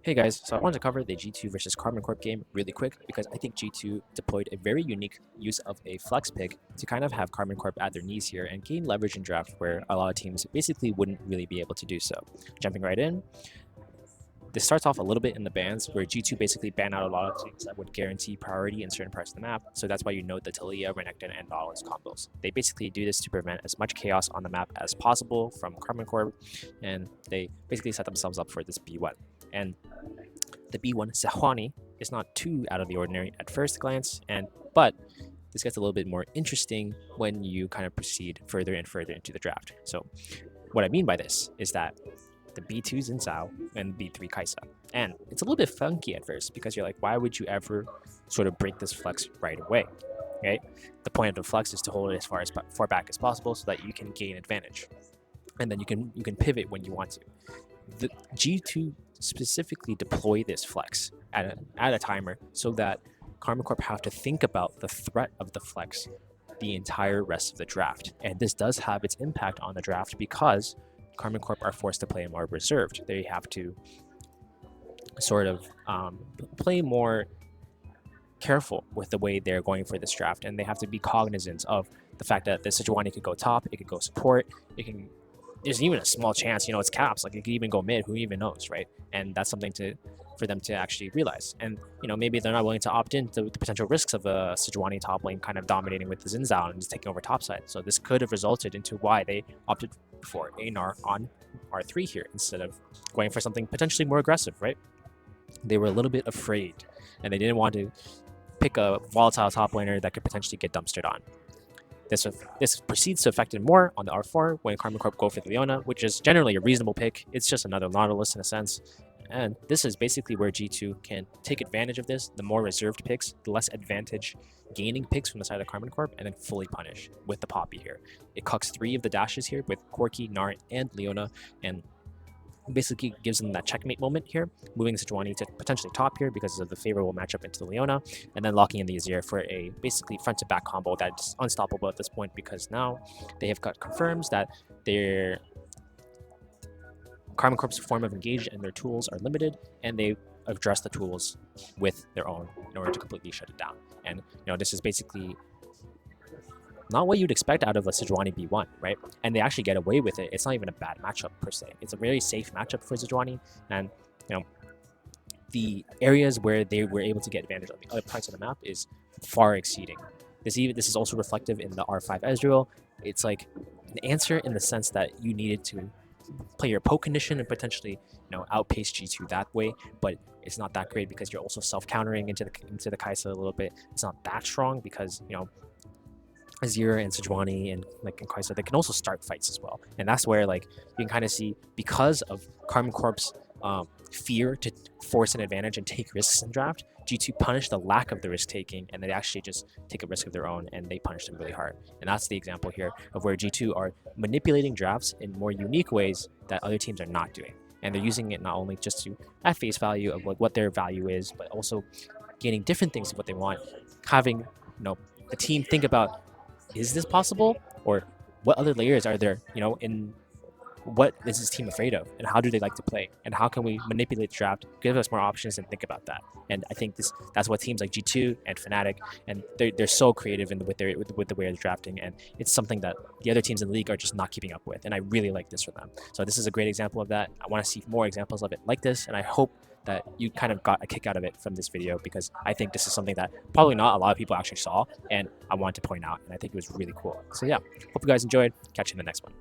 Hey guys, so I wanted to cover the G2 versus Carbon Corp game really quick because I think G2 deployed a very unique use of a flex pick to kind of have Carbon Corp at their knees here and gain leverage in draft where a lot of teams basically wouldn't really be able to do so. Jumping right in, this starts off a little bit in the bans where G2 basically ban out a lot of things that would guarantee priority in certain parts of the map, so that's why you know the Taliyah, Renekton, and Nautilus combos. They basically do this to prevent as much chaos on the map as possible from Carbon Corp, and they basically set themselves up for this B1. And the B1 Sejuani is not too out of the ordinary at first glance, but this gets a little bit more interesting when you kind of proceed further and further into the draft. So what I mean by this is that the B2 Xin Zhao and B3 Kaisa. And it's a little bit funky at first because you're like, why would you ever sort of break this flex right away? Right? The point of the flex is to hold it as far back as possible so that you can gain advantage. And then you can pivot when you want to. The G2 specifically deploy this flex at a timer so that Karma Corp have to think about the threat of the flex the entire rest of the draft. And this does have its impact on the draft because Karma Corp are forced to play more reserved. They have to sort of play more careful with the way they're going for this draft, and they have to be cognizant of the fact that the Sejuani could go top, it could go support, it can. There's even a small chance, it's caps. Like it could even go mid. Who even knows, right? And that's something for them to actually realize. And maybe they're not willing to opt into the potential risks of a Sejuani top lane kind of dominating with the Xin Zhao and just taking over top side. So this could have resulted into why they opted for Anar on R3 here instead of going for something potentially more aggressive, right? They were a little bit afraid, and they didn't want to pick a volatile top laner that could potentially get dumpstered on. This proceeds to affect it more on the R4 when Karma Corp go for the Leona, which is generally a reasonable pick. It's just another Nautilus in a sense. And this is basically where G2 can take advantage of this. The more reserved picks, the less advantage gaining picks from the side of Karma Corp, and then fully punish with the Poppy here. It cucks 3 of the dashes here with Corki, Gnar, and Leona, and basically gives them that checkmate moment here, moving Sejuani to potentially top here because of the favorable matchup into the Leona, and then locking in the Azir for a basically front-to-back combo that's unstoppable at this point because now they have got confirms that their Karma Corp's form of engage and their tools are limited, and they address the tools with their own in order to completely shut it down. And this is basically not what you'd expect out of a Sejuani B1, right? And they actually get away with it. It's not even a bad matchup per se. It's a very safe matchup for Sejuani, and the areas where they were able to get advantage on the other parts of the map is far exceeding. This is also reflective in the R5 Ezreal. It's like an answer in the sense that you needed to play your poke condition and potentially outpace G2 that way, but it's not that great because you're also self-countering into the Kaisa a little bit. It's not that strong because Azir and Sejuani and Kaisa, they can also start fights as well. And that's where you can kind of see, because of Karma Corp's fear to force an advantage and take risks in draft, G2 punish the lack of the risk taking, and they actually just take a risk of their own and they punish them really hard. And that's the example here of where G2 are manipulating drafts in more unique ways that other teams are not doing. And they're using it not only just to at face value of what their value is, but also gaining different things of what they want, having the team think about, is this possible, or what other layers are there in what is this team afraid of, and how do they like to play, and how can we manipulate the draft, give us more options, and think about that. And I think that's what teams like G2 and Fnatic, and they're so creative with the way they're drafting, and it's something that the other teams in the league are just not keeping up with, and I really like this for them. So this is a great example of that. I want to see more examples of it like this, and I hope that you kind of got a kick out of it from this video because I think this is something that probably not a lot of people actually saw, and I wanted to point out, and I think it was really cool. So yeah, hope you guys enjoyed. Catch you in the next one.